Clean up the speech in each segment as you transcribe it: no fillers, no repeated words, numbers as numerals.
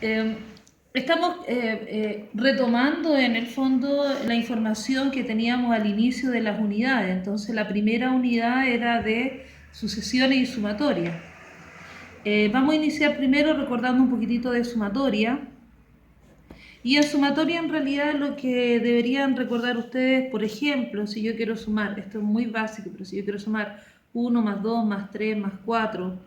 Eh, Estamos retomando en el fondo la información que teníamos al inicio de las unidades. Entonces la primera unidad era de sucesiones y sumatoria. Vamos a iniciar primero recordando un poquitito de sumatoria. Y en sumatoria en realidad lo que deberían recordar ustedes, por ejemplo, si yo quiero sumar, esto es muy básico, pero si yo quiero sumar 1 más 2 más 3 más 4,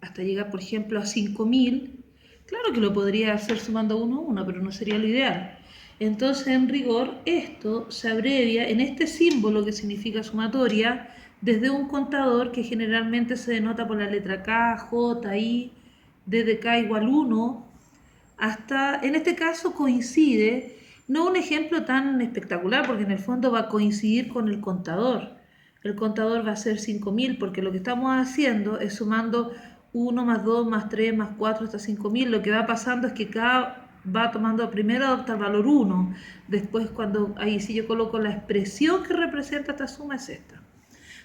hasta llegar, por ejemplo, a 5000, claro que lo podría hacer sumando 1 a 1, pero no sería lo ideal. Entonces, en rigor, esto se abrevia en este símbolo que significa sumatoria desde un contador que generalmente se denota por la letra K, J, I, desde K igual 1 hasta, en este caso coincide, no un ejemplo tan espectacular, porque en el fondo va a coincidir con el contador. El contador va a ser 5000, porque lo que estamos haciendo es sumando 1 más 2 más 3 más 4 hasta 5000. Lo que va pasando es que cada va tomando, primero adopta el valor 1, después cuando ahí si yo coloco la expresión que representa esta suma es esta.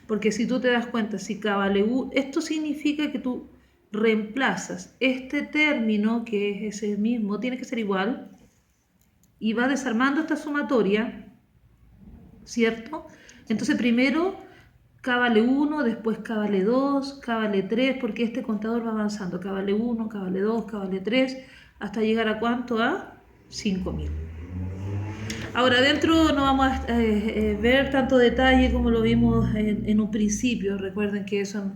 Porque si tú te das cuenta, si K vale 1, esto significa que tú reemplazas este término, que es ese mismo, tiene que ser igual, y va desarmando esta sumatoria, ¿cierto? Entonces primero K vale 1, después K vale 2, K vale 3, porque este contador va avanzando. K vale 1, K vale 2, K vale 3, hasta llegar a ¿cuánto? A 5000. Ahora, adentro no vamos a ver tanto detalle como lo vimos en un principio. Recuerden que eso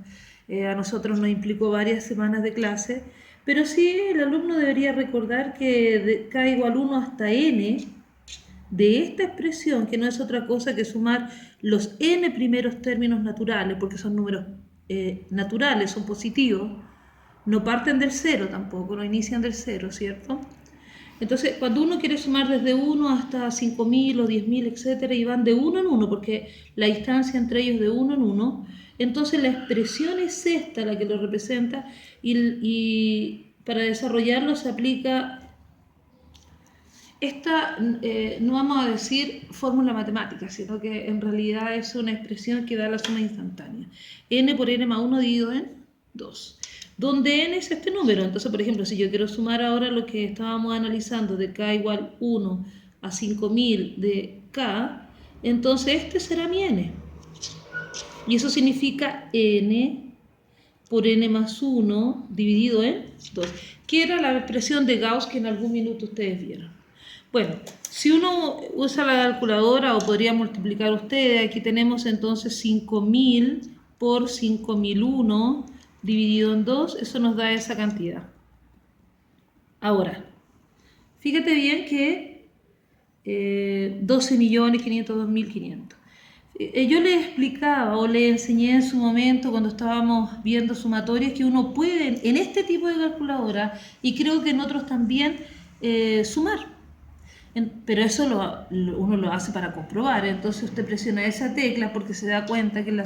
a nosotros nos implicó varias semanas de clase, pero sí el alumno debería recordar que de K igual 1 hasta n de esta expresión, que no es otra cosa que sumar los n primeros términos naturales, porque son números naturales, son positivos, no parten del cero tampoco, no inician del cero, ¿cierto? Entonces, cuando uno quiere sumar desde 1 hasta 5000 o 10.000, etcétera, y van de uno en uno, porque la distancia entre ellos es de uno en uno, entonces la expresión es esta la que lo representa, y para desarrollarlo se aplica esta, no vamos a decir fórmula matemática, sino que en realidad es una expresión que da la suma instantánea. N por n más 1 dividido en 2. Donde n es este número. Entonces, por ejemplo, si yo quiero sumar ahora lo que estábamos analizando de k igual 1 a 5000 de k, entonces este será mi n. Y eso significa n por n más 1 dividido en 2, que era la expresión de Gauss que en algún minuto ustedes vieron. Bueno, si uno usa la calculadora o podría multiplicar ustedes, aquí tenemos entonces 5000 por 5001 dividido en 2, eso nos da esa cantidad. Ahora, fíjate bien que 12.502.500. Yo le explicaba o le enseñé en su momento cuando estábamos viendo sumatorias que uno puede en este tipo de calculadora y creo que en otros también sumar. Pero eso uno lo hace para comprobar. Entonces usted presiona esa tecla porque se da cuenta que en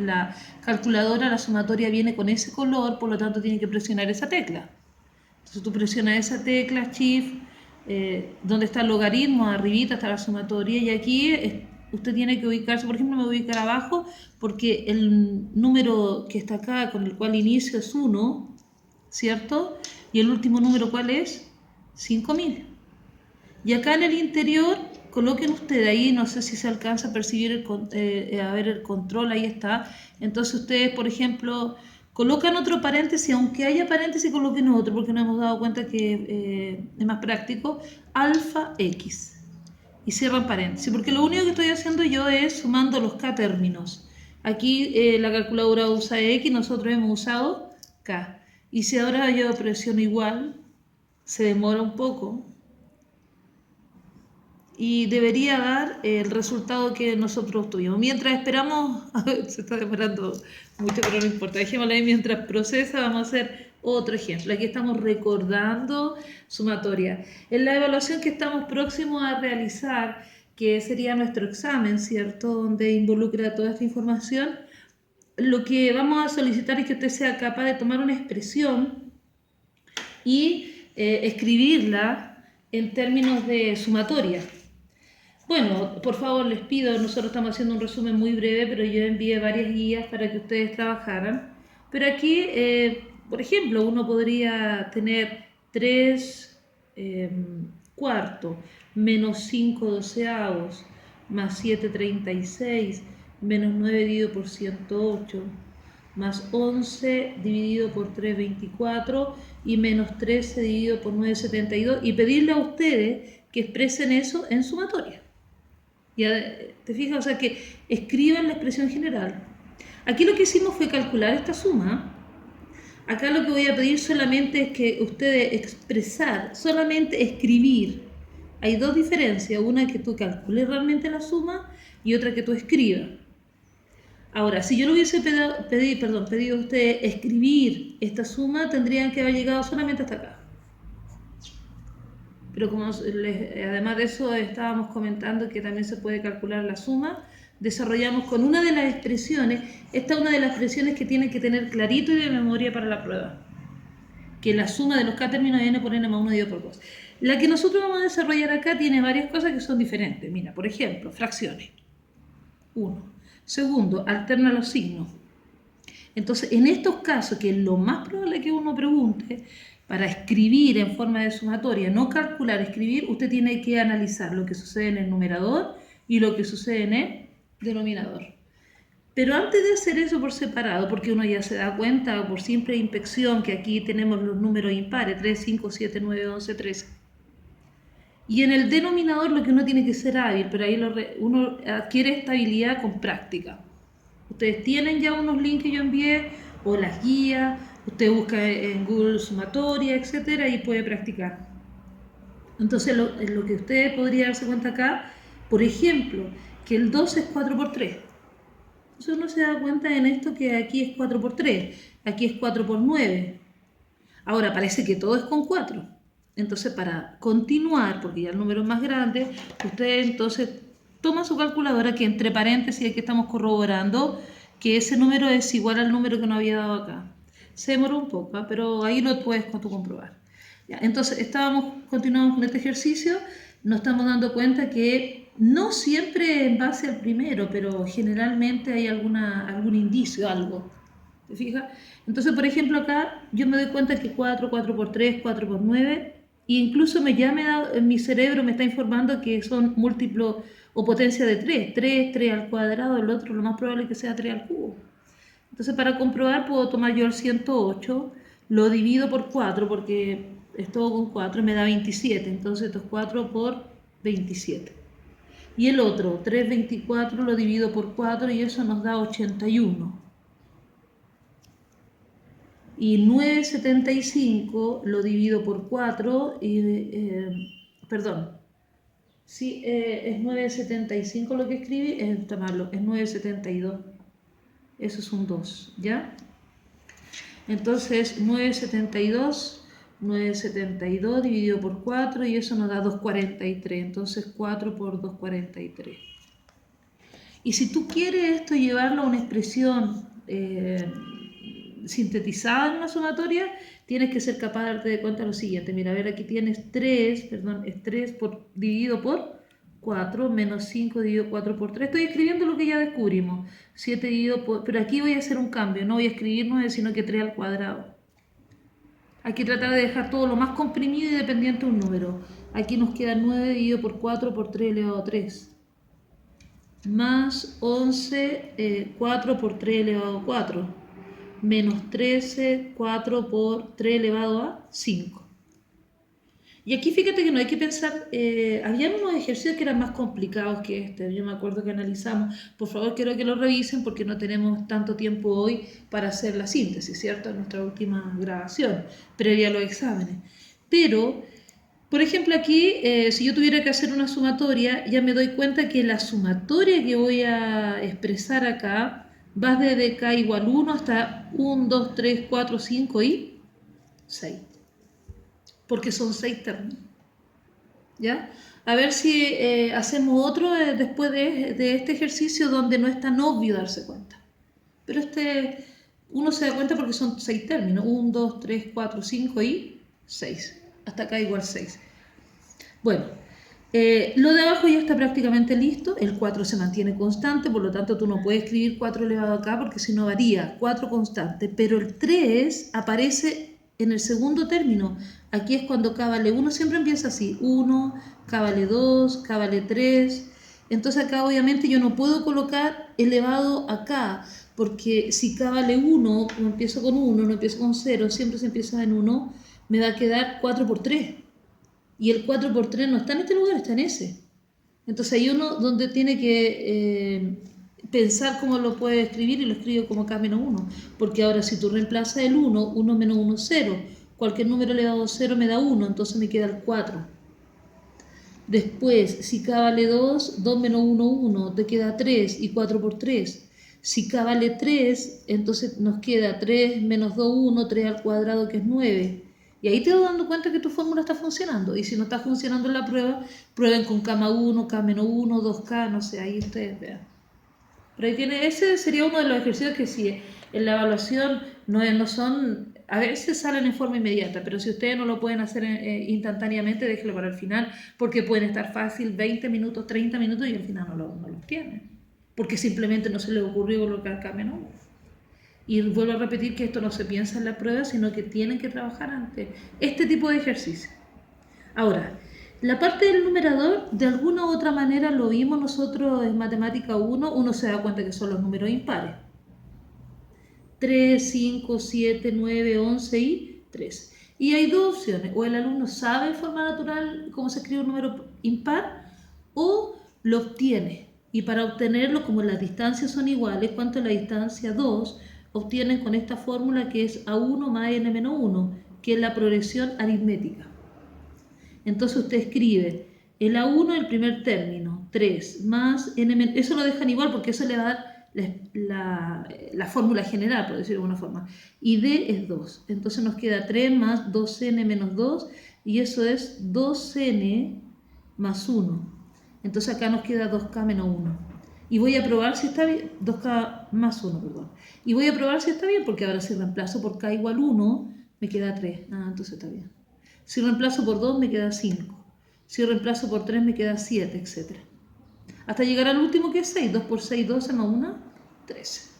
la calculadora la sumatoria viene con ese color, por lo tanto tiene que presionar esa tecla. Entonces tú presionas esa tecla, Shift, donde está el logaritmo, arribita está la sumatoria, y aquí usted tiene que ubicarse, por ejemplo me voy a ubicar abajo porque el número que está acá con el cual inicio es 1, ¿cierto? Y el último número ¿cuál es? 5000. Y acá en el interior, coloquen ustedes ahí, no sé si se alcanza a percibir, a ver el control, ahí está. Entonces ustedes, por ejemplo, colocan otro paréntesis, aunque haya paréntesis, coloquen otro, porque nos hemos dado cuenta que es más práctico, alfa x. Y cierran paréntesis, porque lo único que estoy haciendo yo es sumando los k términos. Aquí la calculadora usa x, nosotros hemos usado k. Y si ahora yo presiono igual, se demora un poco, y debería dar el resultado que nosotros tuvimos. Mientras esperamos, se está demorando mucho, pero no importa, dejémoslo ahí mientras procesa. Vamos a hacer otro ejemplo. Aquí estamos recordando sumatoria. En la evaluación que estamos próximos a realizar, que sería nuestro examen, ¿cierto? Donde involucra toda esta información, lo que vamos a solicitar es que usted sea capaz de tomar una expresión y escribirla en términos de sumatoria. Bueno, por favor les pido, nosotros estamos haciendo un resumen muy breve, pero yo envié varias guías para que ustedes trabajaran. Pero aquí, por ejemplo, uno podría tener 3 cuartos menos 5 doceavos más 7/36 menos 9 dividido por 108 más 11 dividido por 3/24 y menos 13 dividido por 9/72 y pedirle a ustedes que expresen eso en sumatoria. ¿Ya te fijas? O sea, que escriban la expresión general. Aquí lo que hicimos fue calcular esta suma. Acá lo que voy a pedir solamente es que ustedes expresar, solamente escribir. Hay dos diferencias, una que tú calcules realmente la suma y otra que tú escribas. Ahora, si yo le hubiese pedido a ustedes escribir esta suma, tendrían que haber llegado solamente hasta acá. Pero como además de eso estábamos comentando que también se puede calcular la suma, desarrollamos con una de las expresiones, esta es una de las expresiones que tienen que tener clarito y de memoria para la prueba, que la suma de los k términos de n por n más 1 dividido por 2. La que nosotros vamos a desarrollar acá tiene varias cosas que son diferentes. Mira, por ejemplo, fracciones. 1. Segundo, alterna los signos. Entonces, en estos casos, que es lo más probable que uno pregunte, para escribir en forma de sumatoria, no calcular, escribir, usted tiene que analizar lo que sucede en el numerador y lo que sucede en el denominador. Pero antes de hacer eso por separado, porque uno ya se da cuenta por simple inspección que aquí tenemos los números impares, 3, 5, 7, 9, 11, 13. Y en el denominador lo que uno tiene que ser hábil, pero ahí uno adquiere esta habilidad con práctica. Ustedes tienen ya unos links que yo envié o las guías, usted busca en Google sumatoria, etcétera, y puede practicar. Entonces lo que usted podría darse cuenta acá, por ejemplo, que el 2 es 4 por 3. Entonces uno se da cuenta en esto que aquí es 4 por 3, aquí es 4 por 9. Ahora parece que todo es con 4. Entonces para continuar, porque ya el número es más grande, usted entonces toma su calculadora, que entre paréntesis aquí estamos corroborando que ese número es igual al número que nos había dado acá. Se demoró un poco, pero ahí lo puedes comprobar. Ya, entonces continuamos con este ejercicio, nos estamos dando cuenta que no siempre en base al primero, pero generalmente hay algún indicio, algo. ¿Te fijas? Entonces, por ejemplo, acá yo me doy cuenta que 4, 4 por 3, 4 por 9, e incluso mi cerebro me está informando que son múltiplos o potencia de 3. 3, 3 al cuadrado, el otro lo más probable es que sea 3 al cubo. Entonces, para comprobar, puedo tomar yo el 108, lo divido por 4, porque es todo con 4, me da 27. Entonces, esto es 4 por 27. Y el otro, 3/24, lo divido por 4 y eso nos da 81. Y 9/75 lo divido por 4 sí, es 9/75 lo que escribí, está malo, es 9/72. Eso es un 2, ¿ya? Entonces 9/72 dividido por 4 y eso nos da 2/43. Entonces 4 por 2/43. Y si tú quieres esto llevarlo a una expresión sintetizada en una sumatoria, tienes que ser capaz de darte de cuenta lo siguiente. Mira, a ver, aquí tienes 3 dividido por 4 menos 5 dividido 4 por 3. Estoy escribiendo lo que ya descubrimos. 7 dividido por... Pero aquí voy a hacer un cambio. No voy a escribir 9, sino que 3 al cuadrado. Hay que tratar de dejar todo lo más comprimido y dependiente de un número. Aquí nos queda 9 dividido por 4 por 3 elevado a 3. Más 11, 4 por 3 elevado a 4. Menos 13, 4 por 3 elevado a 5. Y aquí fíjate que no hay que pensar, había unos ejercicios que eran más complicados que este, yo me acuerdo que analizamos. Por favor, quiero que lo revisen porque no tenemos tanto tiempo hoy para hacer la síntesis, ¿cierto? Nuestra última grabación, previa a los exámenes. Pero, por ejemplo, aquí, si yo tuviera que hacer una sumatoria, ya me doy cuenta que la sumatoria que voy a expresar acá va desde k igual 1 hasta 1, 2, 3, 4, 5 y 6. Porque son 6 términos. ¿Ya? A ver si hacemos otro después de este ejercicio donde no es tan obvio darse cuenta. Pero uno se da cuenta porque son 6 términos. 1, 2, 3, 4, 5 y 6. Hasta acá igual 6. Bueno, lo de abajo ya está prácticamente listo. El 4 se mantiene constante, por lo tanto tú no puedes escribir 4 elevado acá porque si no varía. 4 constante. Pero el 3 aparece en el segundo término. Aquí es cuando k vale 1, siempre empieza así, 1, k vale 2, k vale 3. Entonces acá obviamente yo no puedo colocar elevado a k, porque si k vale 1, como empiezo con 1, no empiezo con 0, siempre se empieza en 1, me va a quedar 4 por 3. Y el 4 por 3 no está en este lugar, está en ese. Entonces hay uno donde tiene que pensar cómo lo puede escribir y lo escribo como k menos 1. Porque ahora si tú reemplazas el 1, 1 menos 1 es 0. Cualquier número elevado a 0 me da 1, entonces me queda el 4. Después, si k vale 2, 2 menos 1, 1, te queda 3 y 4 por 3. Si k vale 3, entonces nos queda 3 menos 2, 1, 3 al cuadrado que es 9. Y ahí te vas dando cuenta que tu fórmula está funcionando. Y si no está funcionando en la prueba, prueben con k más 1, k menos 1, 2k, no sé, ahí ustedes vean. Pero ahí tiene, ese sería uno de los ejercicios que si en la evaluación no son, a veces salen en forma inmediata, pero si ustedes no lo pueden hacer instantáneamente, déjenlo para el final, porque pueden estar fácil 20 minutos, 30 minutos y al final no los tienen. Porque simplemente no se les ocurrió colocar k menos 1. Y vuelvo a repetir que esto no se piensa en la prueba, sino que tienen que trabajar ante este tipo de ejercicio. Ahora, la parte del numerador, de alguna u otra manera lo vimos nosotros en Matemática 1, uno se da cuenta que son los números impares. 3, 5, 7, 9, 11 y 3. Y hay dos opciones, o el alumno sabe en forma natural cómo se escribe un número impar, o lo obtiene. Y para obtenerlo, como las distancias son iguales, ¿cuánto es la distancia? 2, obtienen con esta fórmula que es A1 más N menos 1, que es la progresión aritmética. Entonces usted escribe el A1 el primer término, 3 más N menos, eso lo dejan igual porque eso le va a dar la fórmula general, por decirlo de alguna forma. Y D es 2. Entonces nos queda 3 más 2N menos 2 y eso es 2N más 1. Entonces acá nos queda 2K menos 1. Y voy a probar si está bien, 2K más 1, perdón. Y voy a probar si está bien porque ahora si reemplazo por K igual 1, me queda 3. Entonces está bien. Si reemplazo por 2 me queda 5. Si reemplazo por 3 me queda 7, etc. Hasta llegar al último que es 6. 2 por 6, 12 más 1, 13.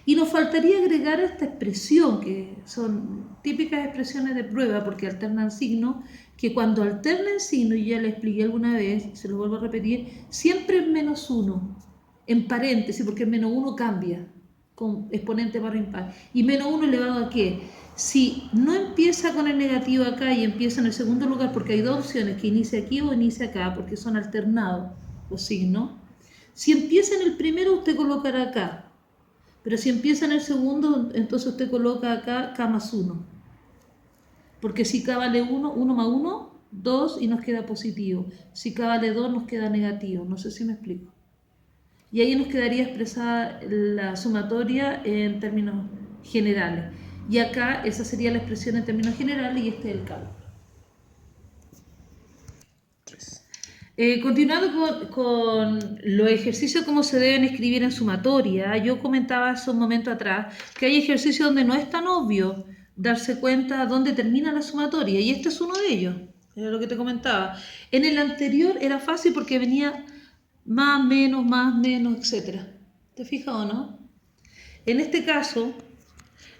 Y nos faltaría agregar esta expresión, que son típicas expresiones de prueba porque alternan signos, que cuando alternan signos, y ya le expliqué alguna vez, se lo vuelvo a repetir, siempre es menos 1, en paréntesis, porque el menos 1 cambia con exponente par o impar. ¿Y menos 1 elevado a qué? Si no empieza con el negativo acá y empieza en el segundo lugar, porque hay dos opciones, que inicia aquí o inicia acá, porque son alternados los signos. Si empieza en el primero, usted colocará acá. Pero si empieza en el segundo, entonces usted coloca acá K más 1. Porque si K vale 1, 1 más 1, 2 y nos queda positivo. Si K vale 2, nos queda negativo. No sé si me explico. Y ahí nos quedaría expresada la sumatoria en términos generales. Y acá esa sería la expresión en términos generales y este es el cálculo. Continuando con los ejercicios, cómo se deben escribir en sumatoria, yo comentaba hace un momento atrás que hay ejercicios donde no es tan obvio darse cuenta dónde termina la sumatoria, y este es uno de ellos, era lo que te comentaba. En el anterior era fácil porque venía más, menos, etc. ¿Te fijas o no? En este caso,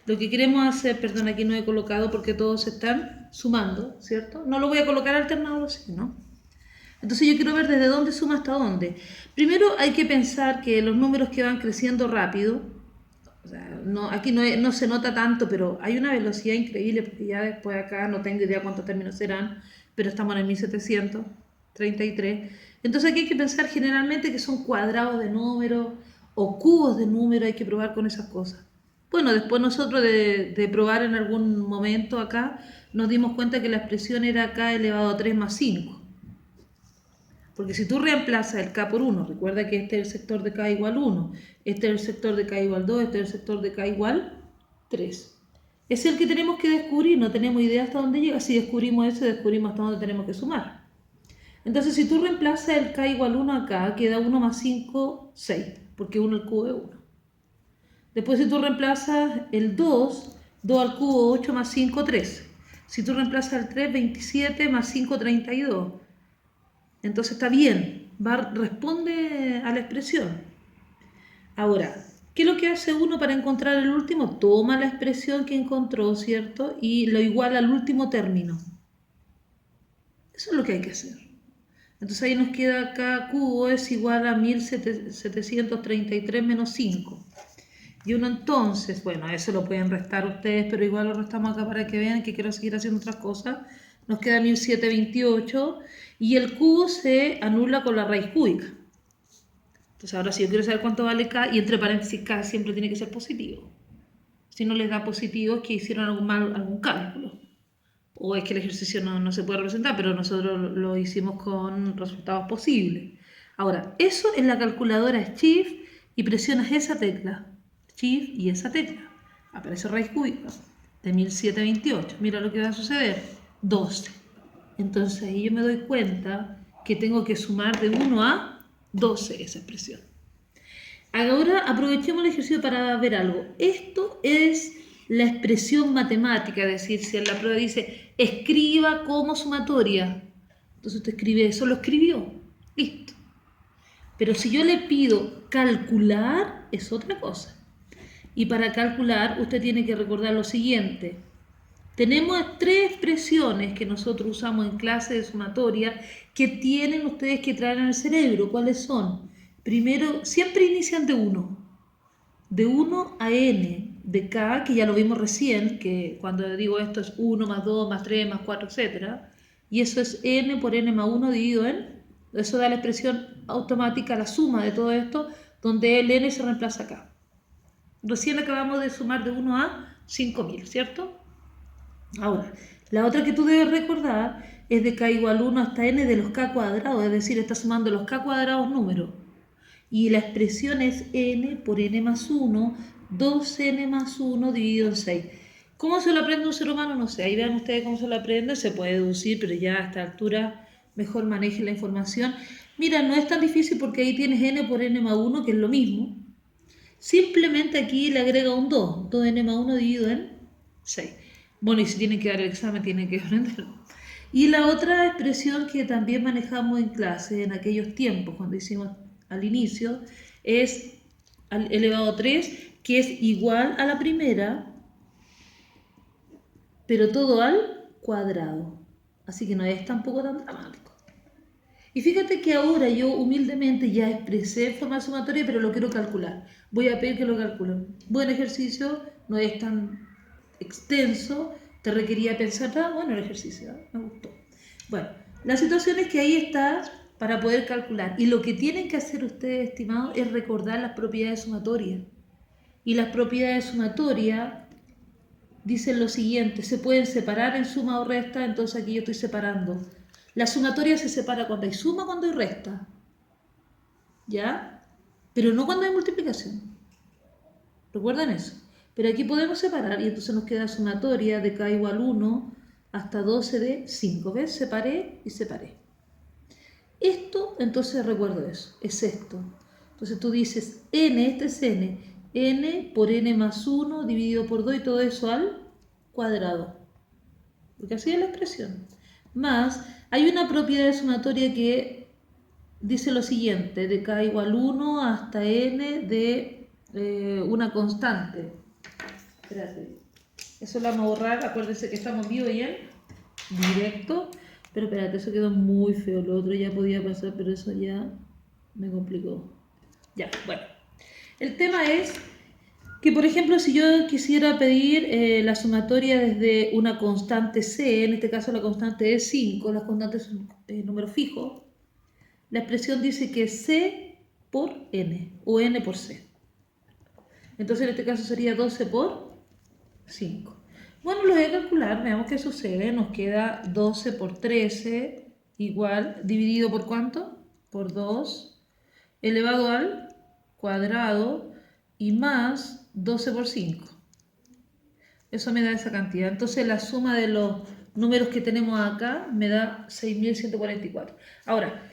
lo que queremos hacer, perdón, aquí no he colocado porque todos se están sumando, ¿cierto? No lo voy a colocar alternado así, ¿no? Entonces yo quiero ver desde dónde suma hasta dónde. Primero hay que pensar que los números que van creciendo rápido, o sea, aquí no se nota tanto, pero hay una velocidad increíble, porque ya después acá no tengo idea cuántos términos serán, pero estamos en el 1733. Entonces aquí hay que pensar generalmente que son cuadrados de números o cubos de números, hay que probar con esas cosas. Bueno, después nosotros de probar en algún momento acá, nos dimos cuenta que la expresión era k elevado a 3 más 5. Porque si tú reemplazas el k por 1, recuerda que este es el sector de k igual 1, este es el sector de k igual 2, este es el sector de k igual 3. Es el que tenemos que descubrir, no tenemos idea hasta dónde llega. Si descubrimos ese, descubrimos hasta dónde tenemos que sumar. Entonces, si tú reemplazas el k igual 1 acá, queda 1 más 5, 6, porque 1 al cubo es 1. Después, si tú reemplazas el 2, 2 al cubo, 8 más 5, 13. Si tú reemplazas el 3, 27 más 5, 32. Entonces está bien, responde a la expresión. Ahora, ¿Qué es lo que hace uno para encontrar el último? Toma la expresión que encontró, ¿cierto? Y lo iguala al último término. Eso es lo que hay que hacer. Entonces ahí nos queda acá Q es igual a 1733 menos 5. Y uno entonces, bueno, eso lo pueden restar ustedes, pero igual lo restamos acá para que vean que quiero seguir haciendo otras cosas. Nos queda 1728 y el Q se anula con la raíz cúbica. Entonces ahora si yo quiero saber cuánto vale K, y entre paréntesis K siempre tiene que ser positivo. Si no les da positivo es que hicieron algún cálculo. O es que el ejercicio no se puede representar, pero nosotros lo hicimos con resultados posibles. Ahora, eso en la calculadora es Shift y presionas esa tecla. Shift y esa tecla. Aparece raíz cúbica de 1728. Mira lo que va a suceder. 12. Entonces ahí yo me doy cuenta que tengo que sumar de 1 a 12 esa expresión. Ahora aprovechemos el ejercicio para ver algo. Esto es la expresión matemática, es decir, si en la prueba dice escriba como sumatoria, entonces usted escribe eso, lo escribió, listo. Pero si yo le pido calcular, es otra cosa. Y para calcular usted tiene que recordar lo siguiente. Tenemos 3 expresiones que nosotros usamos en clase de sumatoria que tienen ustedes que traer en el cerebro. ¿Cuáles son? Primero, siempre inician de 1. De 1 a n de k, que ya lo vimos recién, que cuando digo esto es 1 más 2 más 3 más 4, etc. Y eso es n por n más 1 dividido en... Eso da la expresión automática, la suma de todo esto, donde el n se reemplaza acá. Recién acabamos de sumar de 1 a 5000, ¿cierto? Ahora, la otra que tú debes recordar es de k igual 1 hasta n de los k cuadrados, es decir, está sumando los k cuadrados números. Y la expresión es n por n más 1, 2n más 1 dividido en 6. ¿Cómo se lo aprende un ser humano? No sé, ahí vean ustedes cómo se lo aprende, se puede deducir, pero ya a esta altura mejor maneje la información. Mira, no es tan difícil porque ahí tienes n por n más 1, que es lo mismo. Simplemente aquí le agrega un 2, 2n más 1 dividido en 6. Bueno, y si tienen que dar el examen, tienen que aprenderlo. Y la otra expresión que también manejamos en clase en aquellos tiempos, cuando hicimos al inicio, es elevado a 3, que es igual a la primera, pero todo al cuadrado. Así que no es tampoco tan dramático. Y fíjate que ahora yo humildemente ya expresé forma sumatoria, pero lo quiero calcular. Voy a pedir que lo calculen. Buen ejercicio, no es tan extenso, te requería pensar, bueno el ejercicio, me gustó. Bueno, la situación es que ahí está para poder calcular. Y lo que tienen que hacer ustedes, estimados, es recordar las propiedades sumatorias. Y las propiedades sumatorias dicen lo siguiente, se pueden separar en suma o resta, entonces aquí yo estoy separando. La sumatoria se separa cuando hay suma, cuando hay resta. ¿Ya? Pero no cuando hay multiplicación. ¿Recuerdan eso? Pero aquí podemos separar y entonces nos queda sumatoria de k igual 1 hasta 12 de 5. ¿Ves? Separé y separé. Esto, entonces recuerdo eso, es esto. Entonces tú dices n, este es n por n más 1 dividido por 2 y todo eso al cuadrado. Porque así es la expresión. Más, hay una propiedad sumatoria que dice lo siguiente, de k igual 1 hasta n de una constante. Espérate, eso lo vamos a borrar, acuérdense que estamos vivos y en directo. Pero espérate, eso quedó muy feo, lo otro ya podía pasar, pero eso ya me complicó. Ya, bueno. El tema es que, por ejemplo, si yo quisiera pedir la sumatoria desde una constante c, en este caso la constante es 5, las constantes son números fijos, la expresión dice que c por n, o n por c. Entonces en este caso sería 12 por 5. Bueno, lo voy a calcular, veamos qué sucede. Nos queda 12 por 13 igual, dividido por ¿cuánto? Por 2, elevado al cuadrado y más 12 por 5. Eso me da esa cantidad. Entonces la suma de los números que tenemos acá me da 6.144. Ahora,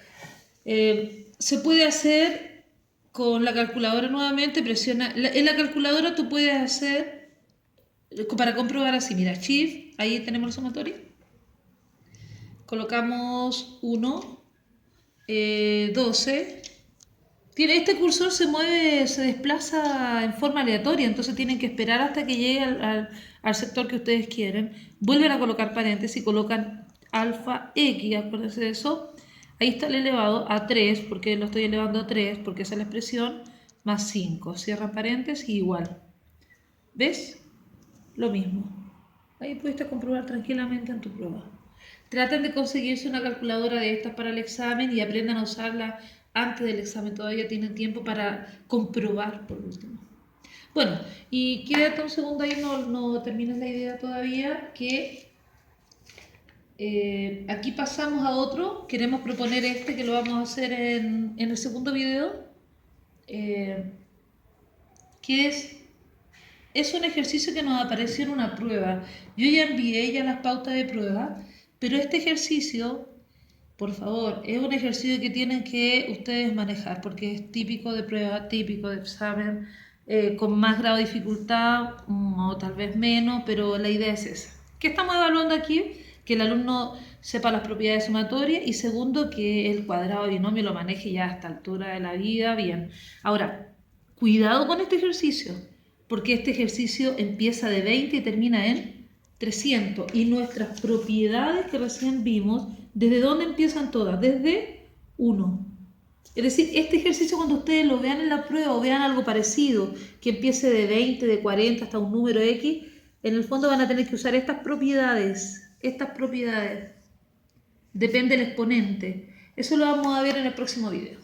se puede hacer con la calculadora nuevamente, presiona. En la calculadora tú puedes hacer, para comprobar así, mira, Shift, ahí tenemos la sumatoria. Colocamos 1, 12, Este cursor se mueve, se desplaza en forma aleatoria, entonces tienen que esperar hasta que llegue al sector que ustedes quieren. Vuelven a colocar paréntesis y colocan alfa x, acuérdense de eso. Ahí está el elevado a 3, porque lo estoy elevando a 3, porque esa es la expresión, más 5. Cierran paréntesis igual. ¿Ves? Lo mismo. Ahí pudiste comprobar tranquilamente en tu prueba. Traten de conseguirse una calculadora de estas para el examen y aprendan a usarla antes del examen. Todavía tienen tiempo para comprobar por último. Bueno, y quédate un segundo ahí, no termines la idea todavía, que aquí pasamos a otro. Queremos proponer este que lo vamos a hacer en el segundo video, que es un ejercicio que nos apareció en una prueba. Yo ya envié ya las pautas de prueba, pero este ejercicio, por favor, es un ejercicio que tienen que ustedes manejar porque es típico de prueba, típico de examen, con más grado de dificultad o tal vez menos, pero la idea es esa. ¿Qué estamos evaluando aquí? Que el alumno sepa las propiedades sumatorias y segundo, que el cuadrado de binomio lo maneje ya a esta altura de la vida bien. Ahora, cuidado con este ejercicio, porque este ejercicio empieza de 20 y termina en 300. Y nuestras propiedades que recién vimos, ¿desde dónde empiezan todas? Desde 1. Es decir, este ejercicio cuando ustedes lo vean en la prueba o vean algo parecido, que empiece de 20, de 40 hasta un número X, en el fondo van a tener que usar estas propiedades. Estas propiedades. Depende del exponente. Eso lo vamos a ver en el próximo video.